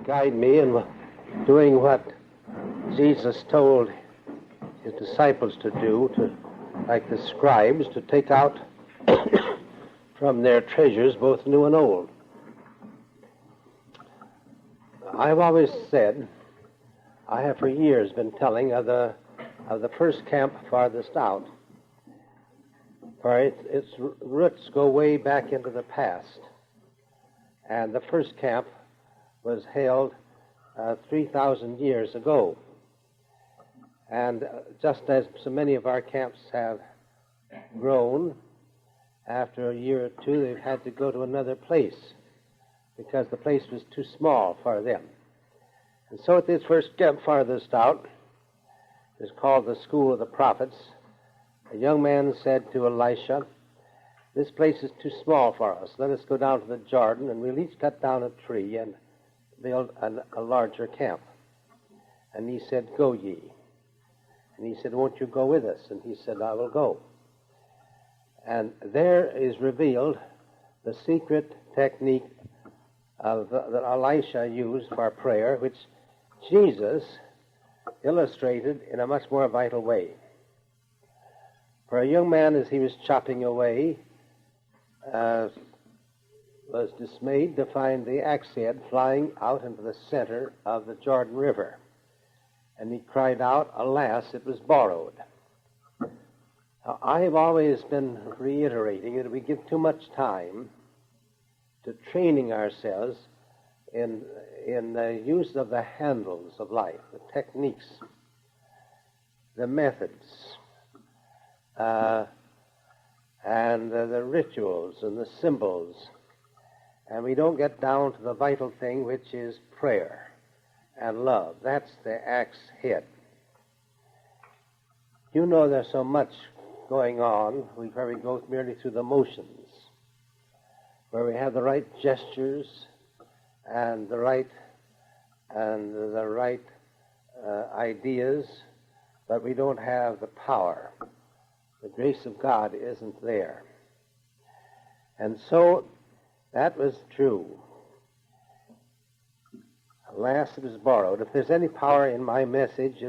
guide me in doing what Jesus told his disciples to do, like the scribes, to take out from their treasures both new and old. I've always said, I have for years been telling of the first camp farthest out, for its roots go way back into the past. And the first camp was held 3,000 years ago. And just as so many of our camps have grown, after a year or two they've had to go to another place because the place was too small for them. And so at this first camp farthest out, it's called the School of the Prophets, a young man said to Elisha, "This place is too small for us. Let us go down to the Jordan, and we'll each cut down a tree and build a larger camp." And he said, "Go ye." And he said, "Won't you go with us?" And he said, "I will go." And there is revealed the secret technique that Elisha used for prayer, which Jesus illustrated in a much more vital way. For a young man, as he was chopping away, was dismayed to find the axe head flying out into the center of the Jordan River. And he cried out, "Alas, it was borrowed." Now, I have always been reiterating that we give too much time to training ourselves in the use of the handles of life, the techniques, the methods, and the rituals and the symbols. And we don't get down to the vital thing, which is prayer and love. That's the axe head. You know there's so much going on where we go merely through the motions, where we have the right gestures and the right ideas, but we don't have the power. The grace of God isn't there. And so that was true. Alas, it was borrowed. If there's any power in my message,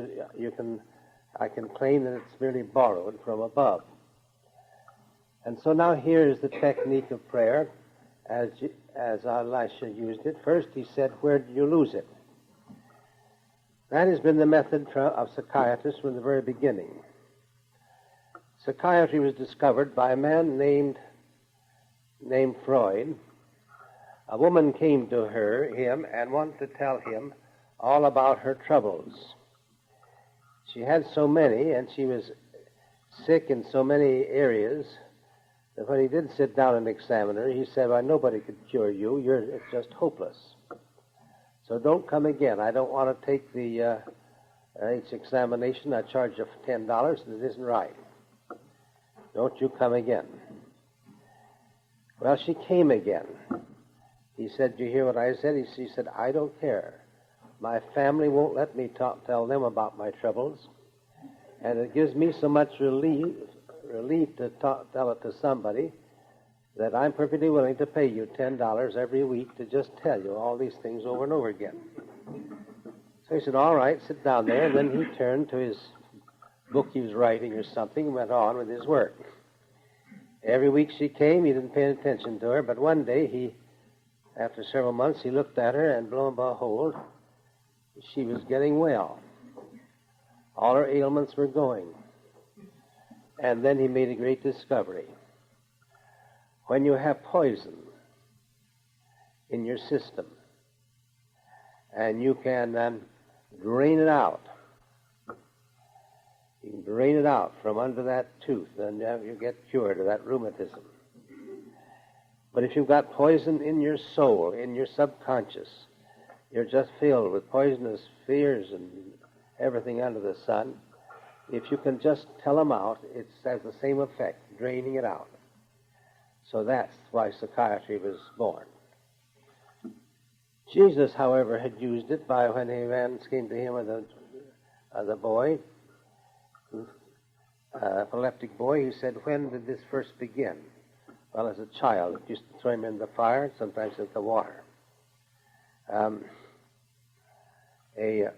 I can claim that it's merely borrowed from above. And so now here is the technique of prayer as Elisha used it. First he said, "Where did you lose it?" That has been the method of psychiatrists from the very beginning. Psychiatry was discovered by a man named Freud. A woman came to him and wanted to tell him all about her troubles. She had so many, and she was sick in so many areas, that when he did sit down and examine her, he said, "Well, nobody could cure you. It's just hopeless. So don't come again. I don't want to take each examination. I charge you $10, and it isn't right. Don't you come again." Well, she came again. He said, "Do you hear what I said?" She said, "I don't care. My family won't let me tell them about my troubles, and it gives me so much relief to tell it to somebody that I'm perfectly willing to pay you $10 every week to just tell you all these things over and over again." So he said, "All right, sit down there." And then he turned to his book he was writing or something and went on with his work. Every week she came, he didn't pay attention to her, but one day after several months, he looked at her, and lo and behold, she was getting well. All her ailments were going. And then he made a great discovery. When you have poison in your system, and you can drain it out, you can drain it out from under that tooth, and you get cured of that rheumatism. But if you've got poison in your soul, in your subconscious, you're just filled with poisonous fears and everything under the sun, if you can just tell them out, it has the same effect, draining it out. So that's why psychiatry was born. Jesus, however, had used it by when a man came to him with a boy, epileptic boy. He said, "When did this first begin?" Well, as a child, it used to throw him in the fire, sometimes in the water. A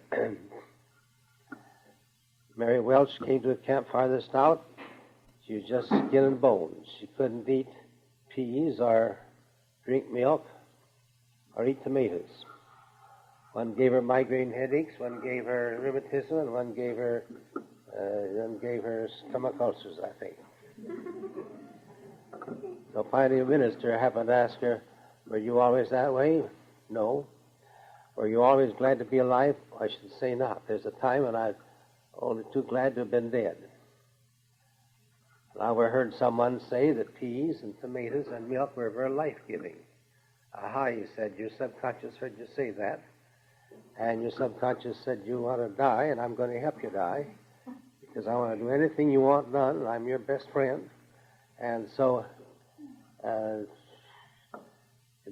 Mary Welch came to the Camp Farthest Out. She was just skin and bones. She couldn't eat peas or drink milk or eat tomatoes. One gave her migraine headaches, one gave her rheumatism, and one gave her stomach ulcers, I think. So finally a minister happened to ask her, "Were you always that way?" "No." "Were you always glad to be alive?" "I should say not. There's a time when I'm only too glad to have been dead." And I heard someone say that peas and tomatoes and milk were very life-giving. "Aha," he said, "your subconscious heard you say that, and your subconscious said you want to die, and I'm going to help you die, because I want to do anything you want done, and I'm your best friend. And so it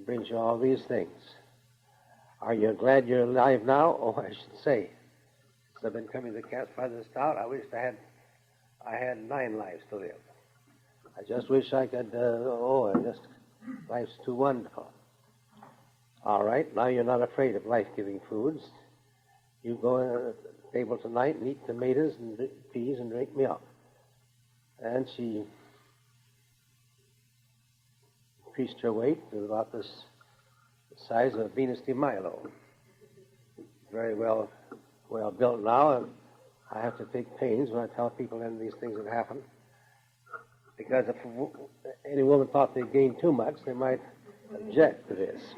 brings you all these things. Are you glad you're alive now?" "Oh, I should say. Since I've been coming to Camps Farthest Out, I wished I had 9 lives to live. I just wish I could, life's too wonderful." "All right, now you're not afraid of life-giving foods. You go to the table tonight and eat tomatoes and peas and drink milk." And she increased her weight to about the size of a Venus de Milo. Very well built now, and I have to take pains when I tell people any of these things that happen, because if any woman thought they gained too much, they might object to this.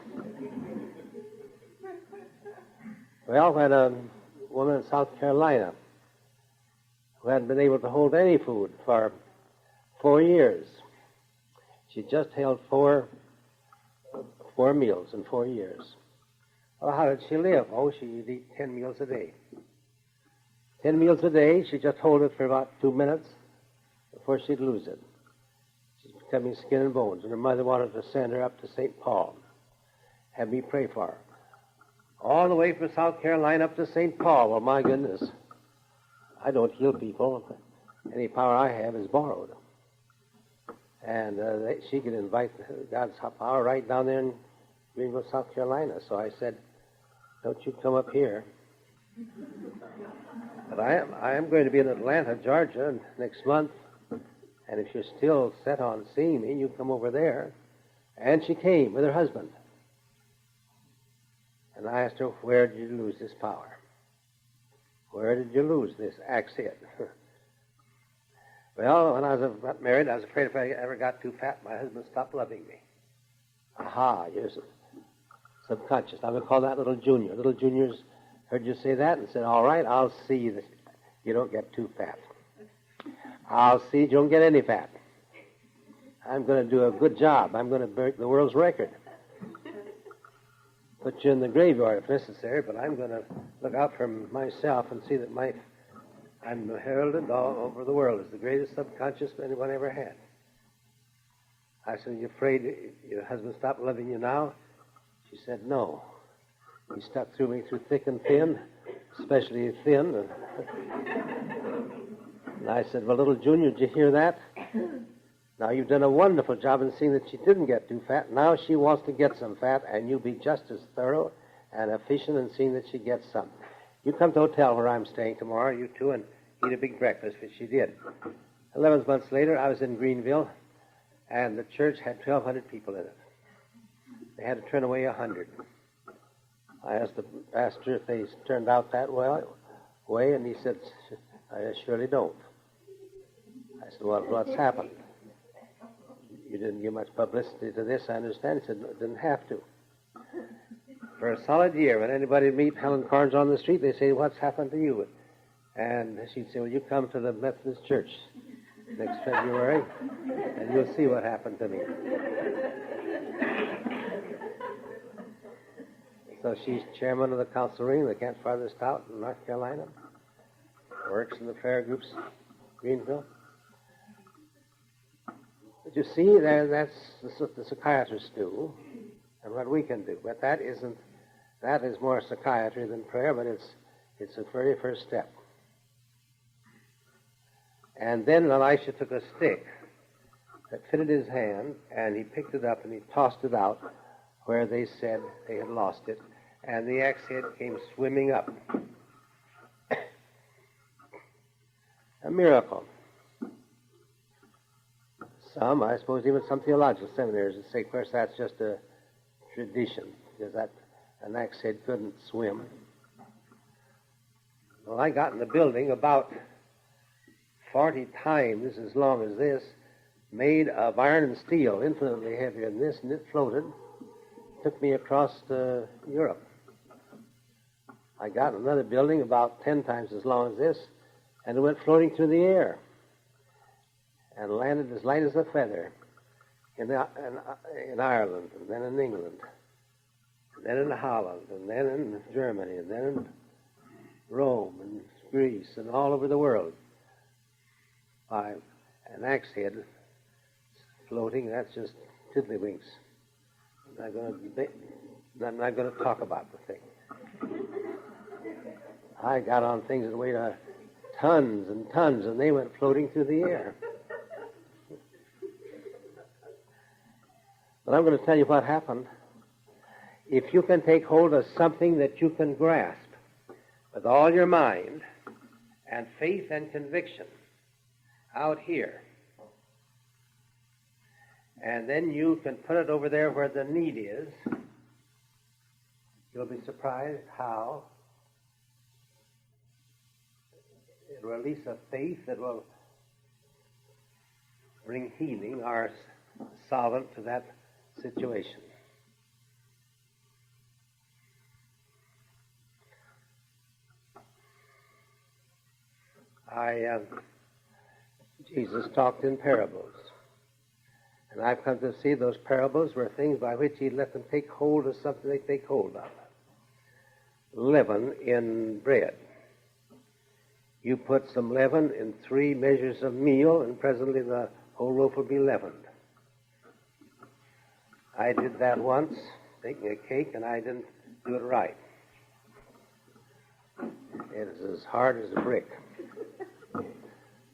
Well, when a woman in South Carolina who hadn't been able to hold any food for 4 years, she just held four meals in 4 years. Well, how did she live? Oh, she'd eat 10 meals a day. 10 meals a day, she'd just hold it for about 2 minutes before she'd lose it. She's becoming skin and bones, and her mother wanted to send her up to St. Paul, have me pray for her. All the way from South Carolina up to St. Paul. Well, my goodness, I don't heal people. Any power I have is borrowed. And she could invite God's power right down there in Greenville, South Carolina. So I said, "Don't you come up here." But I am going to be in Atlanta, Georgia, next month, and if you're still set on seeing me, you come over there. And she came with her husband. And I asked her, "Where did you lose this power? Where did you lose this axe hit?" Well, when I got married, I was afraid if I ever got too fat, my husband stopped loving me. Aha, you're subconscious. I would call that little junior. Little juniors heard you say that and said, "All right, I'll see that you don't get too fat. I'll see you don't get any fat. I'm going to do a good job. I'm going to break the world's record. Put you in the graveyard if necessary, but I'm going to look out for myself and see that I'm heralded all over the world as the greatest subconscious anyone ever had." I said, "You afraid your husband stopped loving you now?" She said, "No. He stuck through me through thick and thin, especially thin." And I said, "Well, little Junior, did you hear that? Now, you've done a wonderful job in seeing that she didn't get too fat. Now she wants to get some fat, and you'll be just as thorough and efficient in seeing that she gets some. You come to the hotel where I'm staying tomorrow, you two, and eat a big breakfast," which she did. 11 months later, I was in Greenville, and the church had 1,200 people in it. They had to turn away 100. I asked the pastor if they turned out that way, and he said, "I surely don't." I said, "Well, what's happened?" "You didn't give much publicity to this, I understand." He said, "No, didn't have to." For a solid year, when anybody meet Helen Carnes on the street, they say, "What's happened to you?" And she'd say, "Well, you come to the Methodist Church next February, and you'll see what happened to me." So she's chairman of the council ring, the Camps Farthest Out in North Carolina. Works in the prayer groups, Greenville. But you see, that's what the psychiatrists do, and what we can do. But that is more psychiatry than prayer, but it's the very first step. And then Elisha took a stick that fitted his hand, and he picked it up and he tossed it out where they said they had lost it. and the axe head came swimming up. A miracle. Some, I suppose, even some theological seminaries would say, of course, that's just a tradition, because an axe head couldn't swim. Well, I got in the building about 40 times as long as this, made of iron and steel, infinitely heavier than this, and it floated. Took me across Europe. I got in another building about 10 times as long as this, and it went floating through the air and landed as light as a feather in Ireland, and then in England, and then in Holland, and then in Germany, and then in Rome and Greece, and all over the world. By an axe head floating, that's just tiddlywinks. I'm not going to talk about the thing. I got on things that weighed tons and tons, and they went floating through the air. But I'm going to tell you what happened. If you can take hold of something that you can grasp with all your mind and faith and conviction out here, and then you can put it over there where the need is, you'll be surprised how it will release a faith that will bring healing or solvent to that situation. Jesus talked in parables. And I've come to see those parables were things by which he let them take hold of something they take hold of. Leaven in bread. You put some leaven in 3 measures of meal, and presently the whole loaf will be leavened. I did that once, baking a cake, and I didn't do it right. It is as hard as a brick.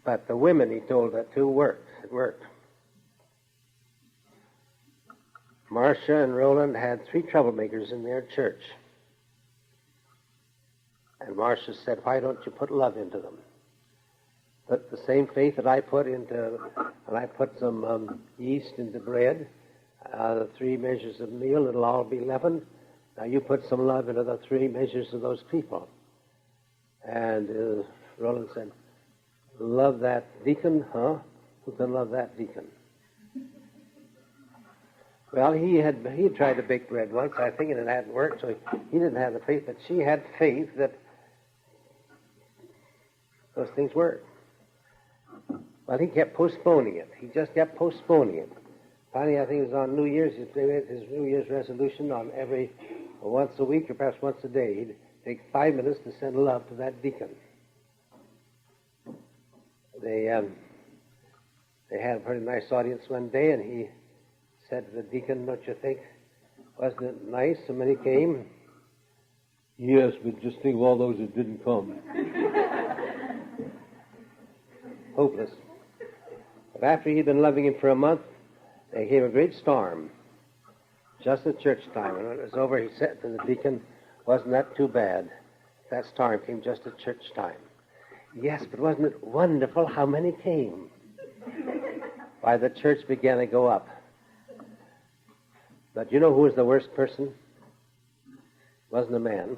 But the women he told that to worked. It worked. Marcia and Roland had 3 troublemakers in their church. And Marcia said, why don't you put love into them? Put the same faith that I put into, and I put some yeast into bread, the 3 measures of meal, it'll all be leavened. Now you put some love into the 3 measures of those people. And Roland said, love that deacon, huh? Who can love that deacon? Well, he had tried to bake bread once, I think, and it hadn't worked, so he didn't have the faith, but she had faith that those things worked. Well, he kept postponing it. He just kept postponing it. Finally, I think it was on New Year's, he made his New Year's resolution on once a week or perhaps once a day. He'd take 5 minutes to send love to that deacon. They had a pretty nice audience one day, and he said to the deacon, don't you think, wasn't it nice so many came? Yes, but just think of all those that didn't come. Hopeless. But after he'd been loving him for a month, there came a great storm, just at church time. And when it was over, he said to the deacon, wasn't that too bad? That storm came just at church time. Yes, but wasn't it wonderful how many came? Why, the church began to go up. But you know who was the worst person? It wasn't a man.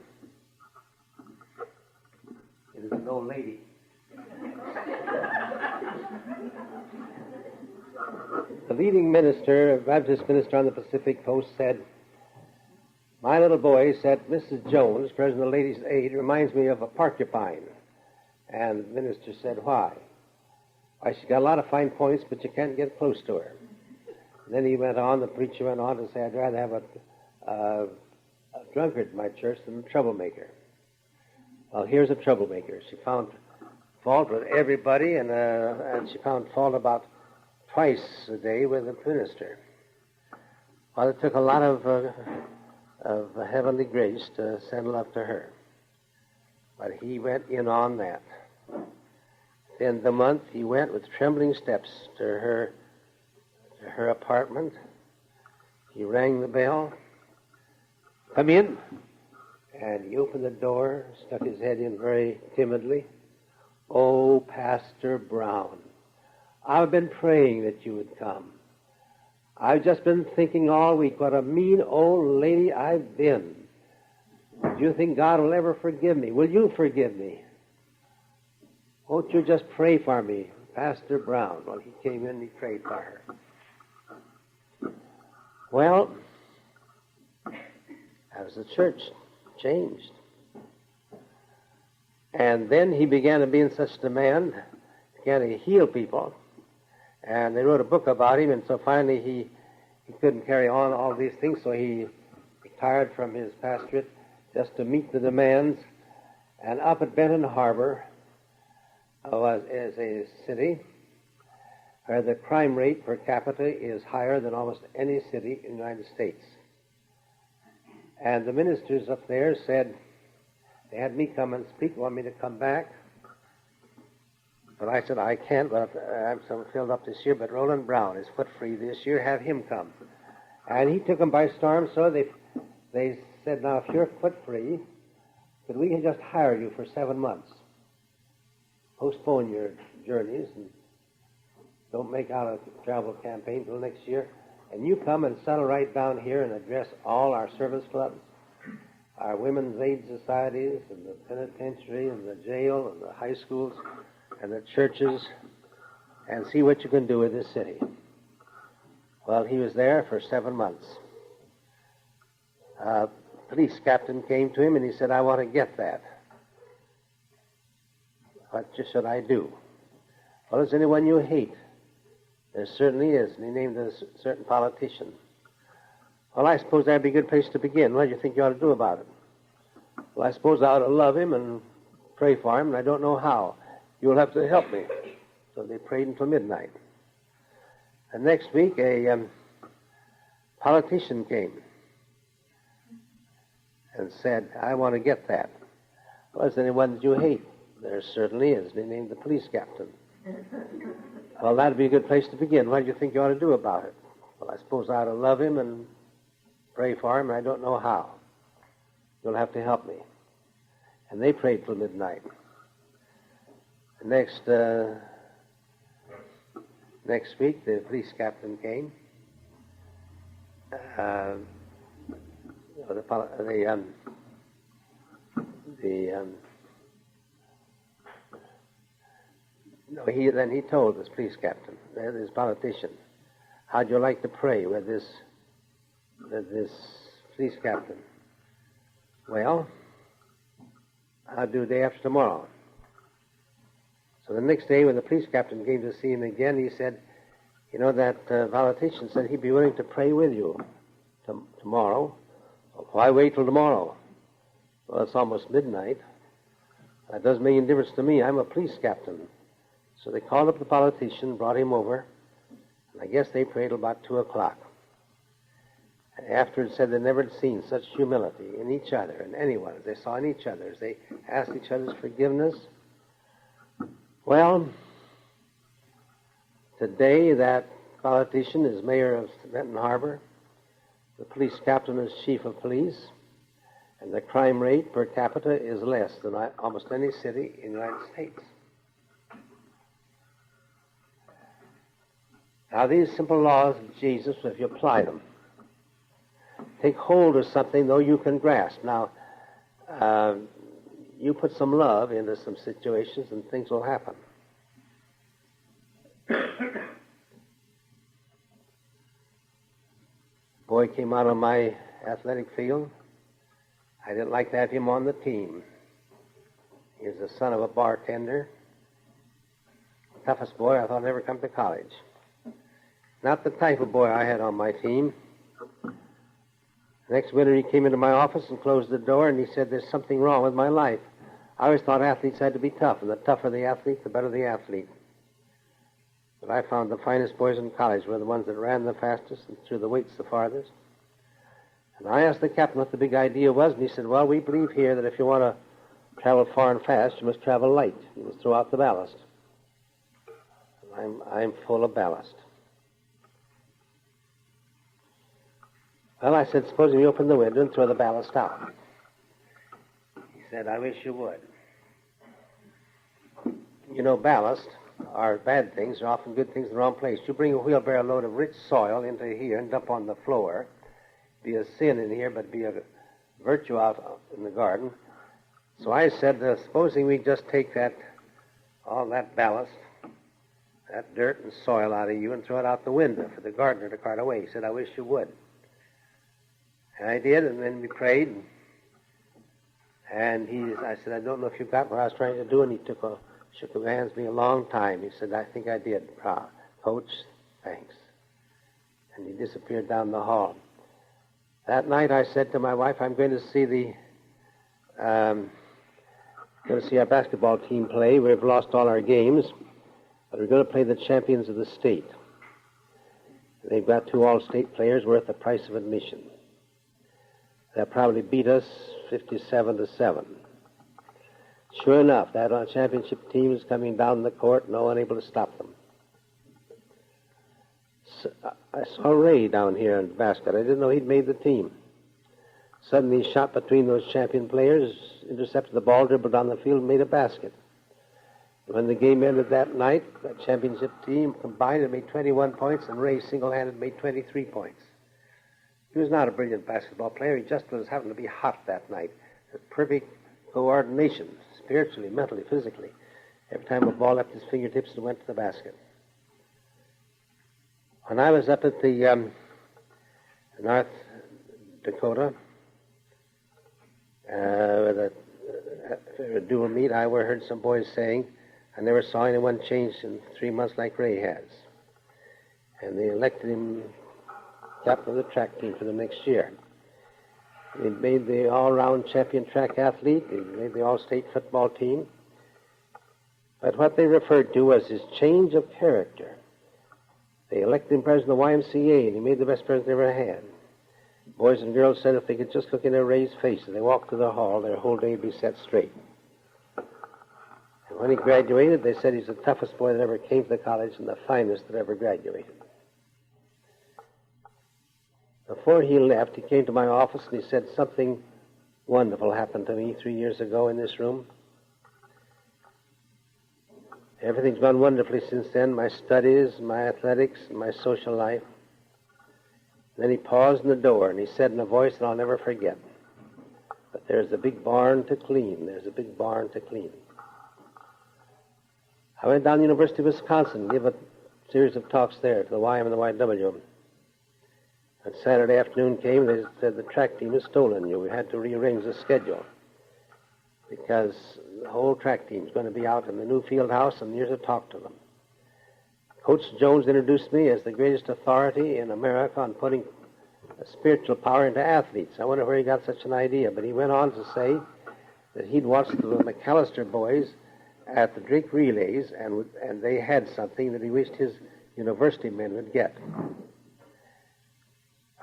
It was an old lady. The leading minister, a Baptist minister on the Pacific Coast, said, my little boy said, Mrs. Jones, President of the Ladies' Aid, reminds me of a porcupine. And the minister said, why? Why, she's got a lot of fine points, but you can't get close to her. And then he went on, the preacher went on to say, I'd rather have a drunkard in my church than a troublemaker. Well, here's a troublemaker. She found fault with everybody, and she found fault about twice a day with the minister. Well, it took a lot of heavenly grace to send love to her. But he went in on that. In the month, he went with trembling steps to her apartment. He rang the bell. Come in. And he opened the door, stuck his head in very timidly. "Oh, Pastor Brown, I've been praying that you would come. I've just been thinking all week what a mean old lady I've been. Do you think God will ever forgive me? Will you forgive me? Won't you just pray for me, Pastor Brown?" Well, he came in and he prayed for her. Well, as the church changed. And then he began to be in such demand, began to heal people. And they wrote a book about him, and so finally he couldn't carry on all these things, so he retired from his pastorate just to meet the demands. And up at Benton Harbor is a city where the crime rate per capita is higher than almost any city in the United States. And the ministers up there said, they had me come and speak, want me to come back. But I said, I can't, but I'm so filled up this year. But Roland Brown is foot free this year, have him come. And he took them by storm, so they said, now, if you're foot free, could we just hire you for 7 months? Postpone your journeys and don't make out a travel campaign till next year. And you come and settle right down here and address all our service clubs, our women's aid societies, and the penitentiary, and the jail, and the high schools, and the churches, and see what you can do with this city. Well, he was there for 7 months. Police captain came to him and he said, I want to get that. What should I do? Well, is anyone you hate? There certainly is. And he named a certain politician. Well, I suppose that'd be a good place to begin. What do you think you ought to do about it? Well, I suppose I ought to love him and pray for him, and I don't know how. You'll have to help me. So they prayed until midnight. And next week, a politician came and said, I want to get that. Well, is there anyone that you hate? There certainly is. They named the police captain. Well, that'd be a good place to begin. What do you think you ought to do about it? Well, I suppose I ought to love him and pray for him, and I don't know how. You'll have to help me. And they prayed till midnight. Next week, the police captain came. Then he told this police captain, this politician, how'd you like to pray with this police captain? Well, I'll do day after tomorrow. So the next day when the police captain came to see him again, he said, you know, that politician said he'd be willing to pray with you tomorrow. Well, why wait till tomorrow? Well, it's almost midnight. That doesn't make any difference to me. I'm a police captain. So they called up the politician, brought him over, and I guess they prayed till about 2 o'clock. And afterwards said they never had seen such humility in each other and anyone as they saw in each other, as they asked each other's forgiveness. Well, today that politician is mayor of Benton Harbor, the police captain is chief of police, and the crime rate per capita is less than almost any city in the United States. Now, these simple laws of Jesus, if you apply them, take hold of something, though, you can grasp. Now, you put some love into some situations and things will happen. Boy came out on my athletic field. I didn't like to have him on the team. He was the son of a bartender. The toughest boy I thought would ever come to college. Not the type of boy I had on my team. Next winter he came into my office and closed the door and he said, there's something wrong with my life. I always thought athletes had to be tough, and the tougher the athlete, the better the athlete. But I found the finest boys in college were the ones that ran the fastest and threw the weights the farthest. And I asked the captain what the big idea was, and he said, well, we believe here that if you want to travel far and fast, you must travel light. You must throw out the ballast. And I'm full of ballast. Well, I said, supposing you open the window and throw the ballast out. said, I wish you would. You know, ballast are bad things, are often good things in the wrong place. You bring a wheelbarrow load of rich soil into here and dump on the floor. Be a sin in here, but be a virtue out in the garden. So I said, supposing we just take all that ballast, that dirt and soil out of you and throw it out the window for the gardener to cart away. He said, I wish you would. And I did, and then we prayed. And I said, I don't know if you got what I was trying to do. And he shook his hands with me a long time. He said, I think I did. Coach, thanks. And he disappeared down the hall. That night I said to my wife, I'm going to see our basketball team play. We've lost all our games, but we're going to play the champions of the state. They've got 2 all-state players worth the price of admission. They'll probably beat us 57-7. Sure enough, that championship team is coming down the court, no one able to stop them. So I saw Ray down here in the basket. I didn't know he'd made the team. Suddenly he shot between those champion players, intercepted the ball, dribbled down the field, and made a basket. When the game ended that night, that championship team combined and made 21 points, and Ray single-handed made 23 points. He was not a brilliant basketball player. He just happened to be hot that night. Perfect coordination, spiritually, mentally, physically. Every time a ball left his fingertips, it went to the basket. When I was up at the North Dakota, with a dual meet, I heard some boys saying, I never saw anyone change in 3 months like Ray has. And they elected him captain of the track team for the next year. He made the all-round champion track athlete. He made the all-state football team. But what they referred to was his change of character. They elected him president of the YMCA, and he made the best president they ever had. Boys and girls said if they could just look in Ray's face as they walked to the hall, their whole day would be set straight. And when he graduated, they said he's the toughest boy that ever came to the college and the finest that ever graduated. Before he left, he came to my office and he said, something wonderful happened to me 3 years ago in this room. Everything's gone wonderfully since then, my studies, my athletics, and my social life. Then he paused in the door and he said in a voice that I'll never forget, but there's a big barn to clean. There's a big barn to clean. I went down to the University of Wisconsin and gave a series of talks there to the YM and the YW. And Saturday afternoon came, they said the track team has stolen you. We had to rearrange the schedule because the whole track team is going to be out in the new field house, and you're to talk to them. Coach Jones introduced me as the greatest authority in America on putting spiritual power into athletes. I wonder where he got such an idea, but he went on to say that he'd watched the McAllister boys at the drink relays, and they had something that he wished his university men would get.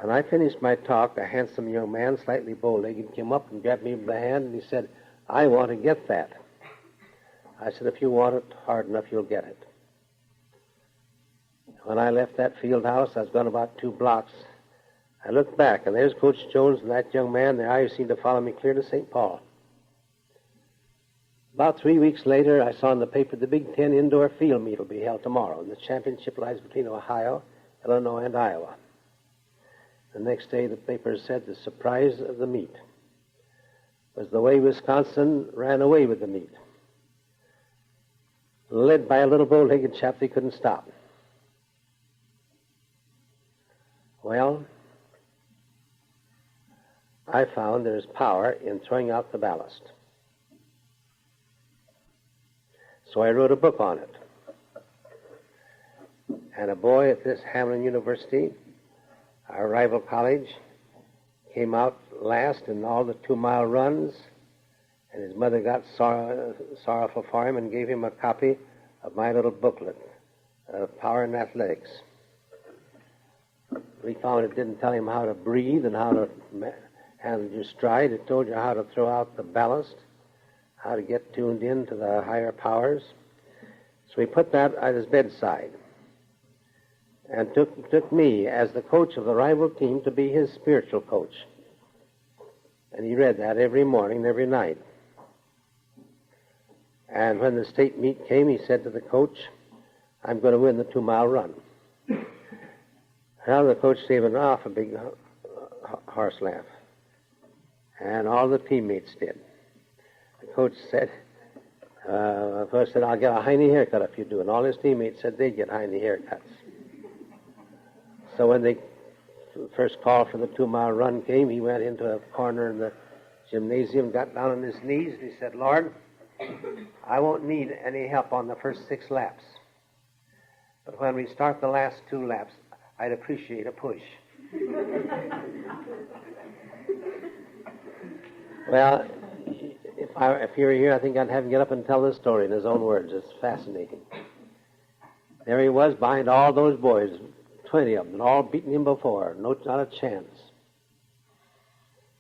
When I finished my talk, a handsome young man, slightly bow-legged, came up and grabbed me by the hand, and he said, I want to get that. I said, if you want it hard enough, you'll get it. When I left that field house, I was gone about 2 blocks. I looked back, and there's Coach Jones and that young man. Their eyes seemed to follow me clear to St. Paul. About 3 weeks later, I saw in the paper the Big Ten indoor field meet will be held tomorrow, and the championship lies between Ohio, Illinois, and Iowa. The next day, the paper said the surprise of the meet was the way Wisconsin ran away with the meet, led by a little bow-legged chap they couldn't stop. Well, I found there's power in throwing out the ballast. So I wrote a book on it. And a boy at this Hamlin University, our rival college, came out last in all the 2-mile runs, and his mother got sorrowful for him and gave him a copy of my little booklet, Power in Athletics. We found it didn't tell him how to breathe and how to handle your stride. It told you how to throw out the ballast, how to get tuned in to the higher powers. So he put that at his bedside and took me as the coach of the rival team to be his spiritual coach. And he read that every morning and every night. And when the state meet came, he said to the coach, I'm going to win the 2-mile run. Well, the coach gave an awful big horse laugh. And all the teammates did. The coach said, I'll get a hiney haircut if you do. And all his teammates said they'd get hiney haircuts. So when the first call for the 2-mile run came, he went into a corner in the gymnasium, got down on his knees, and he said, Lord, I won't need any help on the first 6 laps. But when we start the last 2 laps, I'd appreciate a push. Well, if you were here, I think I'd have him get up and tell this story in his own words. It's fascinating. There he was behind all those boys, 20 of them, all beaten him before, not a chance.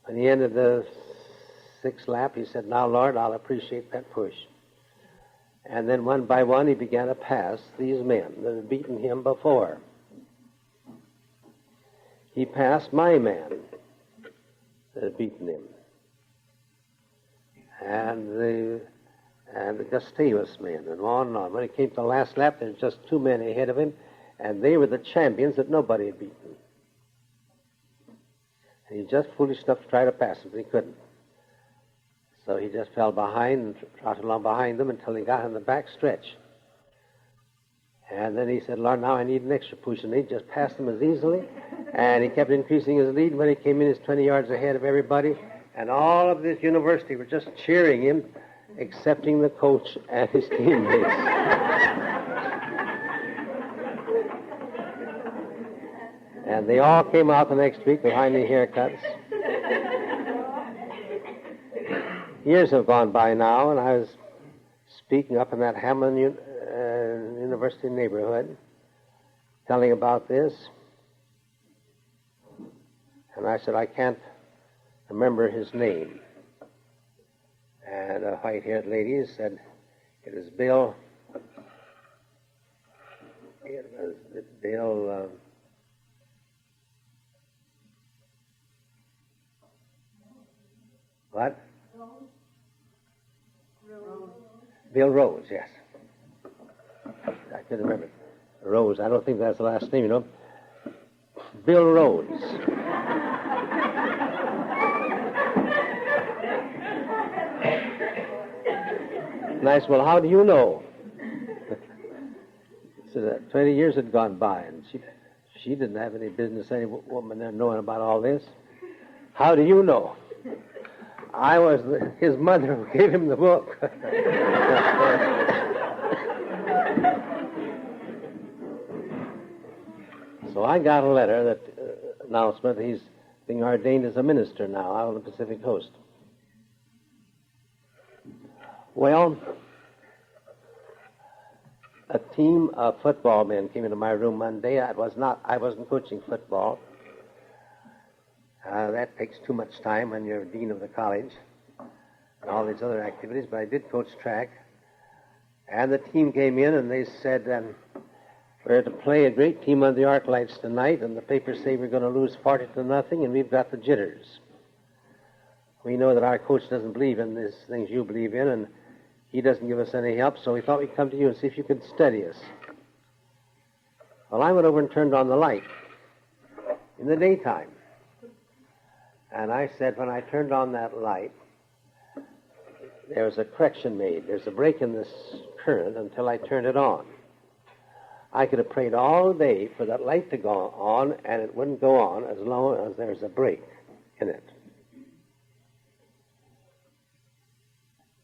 When he ended the 6th lap, he said, now, Lord, I'll appreciate that push. And then one by one, he began to pass these men that had beaten him before. He passed my man that had beaten him. And the Gustavus men, and on and on. When he came to the last lap, there were just 2 men ahead of him, and they were the champions that nobody had beaten. And he was just foolish enough to try to pass them, but he couldn't. So he just fell behind and trotted along behind them until he got in the back stretch. And then he said, Lord, now I need an extra push. And he just passed them as easily. And he kept increasing his lead. When he came in, he was 20 yards ahead of everybody. And all of this university were just cheering him, excepting the coach and his teammates. And they all came out the next week with hiney haircuts. Years have gone by now, and I was speaking up in that Hamlin University neighborhood, telling about this. And I said, I can't remember his name. And a white-haired lady said, it was Bill. It was Bill. What? Rose. Bill Rose, yes. I couldn't remember. Rose, I don't think that's the last name, you know. Bill Rose. And I said, well, how do you know? So that 20 years had gone by, and she didn't have any business, any woman there knowing about all this. How do you know? I was his mother who gave him the book. So I got a letter, that announcement he's being ordained as a minister now out on the Pacific Coast. Well, a team of football men came into my room one day. I wasn't coaching football. That takes too much time when you're dean of the college and all these other activities, but I did coach track. And the team came in and they said, we're to play a great team of the Arclights tonight, and the papers say we're going to lose 40-0, and we've got the jitters. We know that our coach doesn't believe in these things you believe in, and he doesn't give us any help, so we thought we'd come to you and see if you could study us. Well, I went over and turned on the light in the daytime. And I said, when I turned on that light, there was a correction made. There's a break in this current until I turned it on. I could have prayed all day for that light to go on, and it wouldn't go on as long as there's a break in it.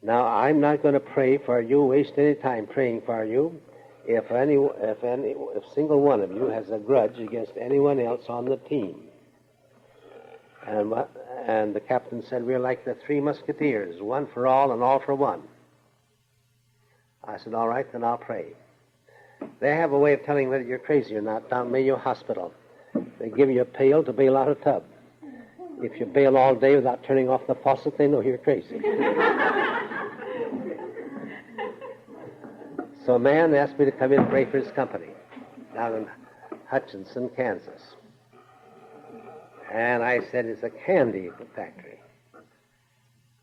Now, I'm not going to pray for you, waste any time praying for you, if single one of you has a grudge against anyone else on the team. And the captain said, we're like the 3 musketeers, one for all and all for one. I said, all right, then I'll pray. They have a way of telling whether you're crazy or not down Mayo Hospital. They give you a pail to bail out a tub. If you bail all day without turning off the faucet, they know you're crazy. So a man asked me to come in and pray for his company down in Hutchinson, Kansas. And I said, it's a candy factory.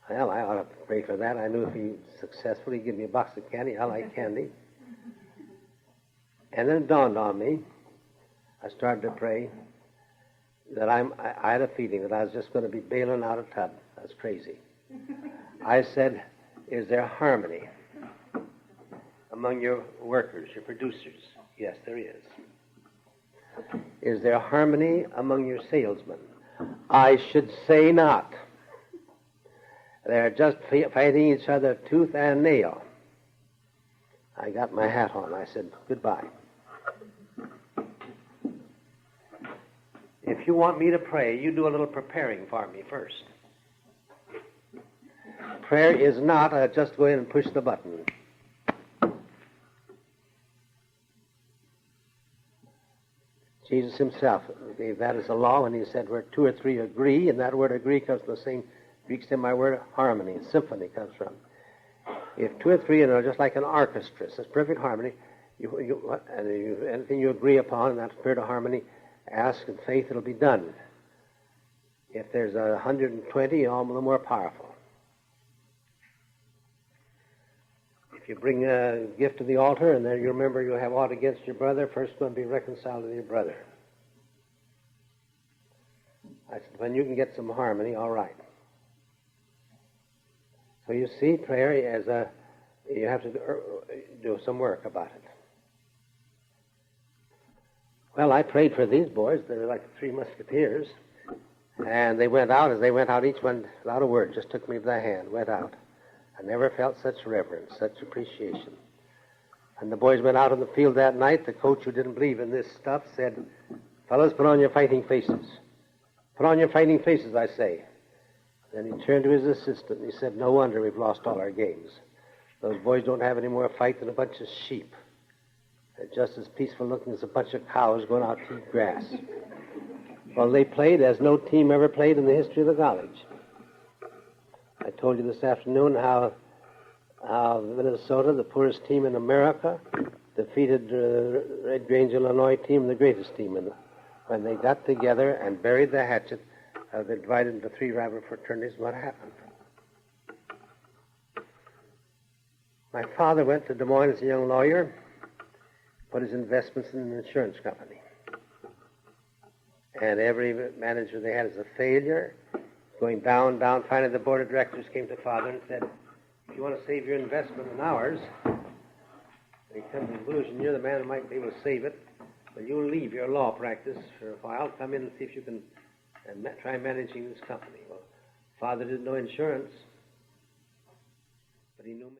Well, I ought to pray for that. I knew if he successful, he'd give me a box of candy. I like candy. And then it dawned on me, I started to pray, that I had a feeling that I was just going to be bailing out a tub. That's crazy. I said, is there harmony among your workers, your producers? Yes, there is. Is there harmony among your salesmen? I should say not. They're just fighting each other tooth and nail. I got my hat on. I said, goodbye. If you want me to pray, you do a little preparing for me first. Prayer is not just go in and push the button. Jesus himself gave that as a law when he said where two or three agree, and that word agree comes from the same Greek semi-word harmony, symphony comes from. If two or three are just like an orchestra, it's perfect harmony, anything you agree upon in that spirit of harmony, ask in faith, it'll be done. If there's 120, all the more powerful. If you bring a gift to the altar and then you remember you have aught against your brother, first one be reconciled to your brother. I said, when you can get some harmony, all right. So you see, prayer you have to do some work about it. Well, I prayed for these boys. They were like the Three Musketeers. And they went out. As they went out, each one, without a word, just took me by the hand, went out. I never felt such reverence, such appreciation. And the boys went out on the field that night. The coach, who didn't believe in this stuff, said, fellas, put on your fighting faces. Put on your fighting faces, I say. Then he turned to his assistant and he said, no wonder we've lost all our games. Those boys don't have any more fight than a bunch of sheep. They're just as peaceful looking as a bunch of cows going out to eat grass. Well, they played as no team ever played in the history of the college. I told you this afternoon how Minnesota, the poorest team in America, defeated Red Grange, Illinois team, the greatest team. When they got together and buried the hatchet, they divided into three rival fraternities. What happened? My father went to Des Moines as a young lawyer, put his investments in an insurance company. And every manager they had is a failure. Going down. Finally, the board of directors came to Father and said, if you want to save your investment in ours, they come to the conclusion you're the man who might be able to save it, but you'll leave your law practice for a while, come in and see if you can try managing this company. Well, Father didn't know insurance, but he knew